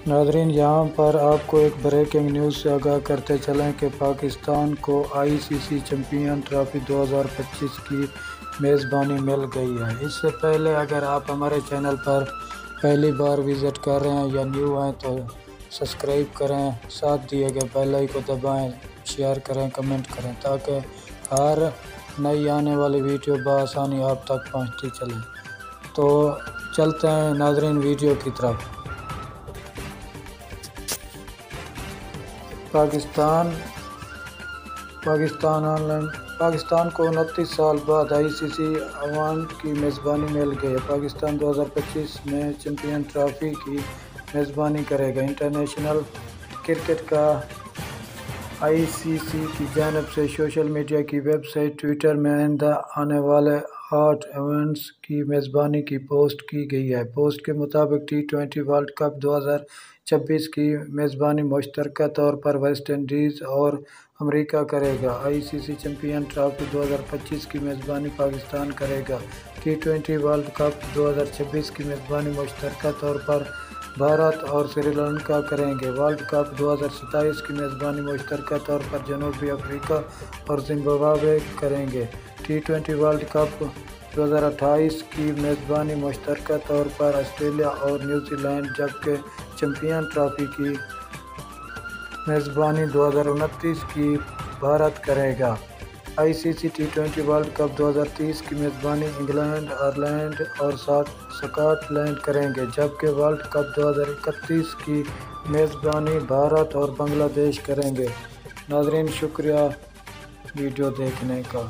ناظرین، یہاں پر آپ کو ایک بریکنگ نیوز سے آگاہ کرتے چلیں کہ پاکستان کو ICC چیمپئن ٹرافی 2025 کی میزبانی مل گئی ہے۔ اس سے پہلے اگر آپ ہمارے چینل پر پہلی بار وزٹ کر رہے ہیں یا نیو ہیں تو سبسکرائب کریں، ساتھ دیے گئے بیل آئیکن کو دبائیں، شیئر کریں، کمنٹ کریں تاکہ ہر نئی آنے والی ویڈیو بآسانی آپ تک پہنچتی چلے۔ تو چلتے ہیں ناظرین ویڈیو کی طرف۔ پاکستان کو 29 سال بعد ICC ایونٹ کی میزبانی مل گئی ہے۔ پاکستان 2025 میں چیمپئن ٹرافی کی میزبانی کرے گا۔ انٹرنیشنل کرکٹ کا ICC کی جانب سے سوشل میڈیا کی ویب سائٹ ٹویٹر میں آئندہ آنے والے 8 ایونٹس کی میزبانی کی پوسٹ کی گئی ہے۔ پوسٹ کے مطابق T20 ورلڈ کپ 2026 کی میزبانی مشترکہ طور پر ویسٹ انڈیز اور امریکہ کرے گا۔ ICC چیمپئن ٹرافی 2025 کی میزبانی پاکستان کرے گا۔ T20 ورلڈ کپ 2026 کی میزبانی مشترکہ طور پر بھارت اور سری لنکا کریں گے۔ ورلڈ کپ 2027 کی میزبانی مشترکہ طور پر جنوبی افریقہ اور زمبابوے کریں گے۔ T20 ورلڈ کپ 2028 کی میزبانی مشترکہ طور پر آسٹریلیا اور نیوزی لینڈ، جبکہ چیمپئن ٹرافی کی میزبانی 2029 کی بھارت کرے گا۔ ICC T20 ورلڈ کپ 2030 کی میزبانی انگلینڈ، آئرلینڈ اور اسکاٹ لینڈ کریں گے، جبکہ ورلڈ کپ 2031 کی میزبانی بھارت اور بنگلہ دیش کریں گے۔ ناظرین، شکریہ ویڈیو دیکھنے کا۔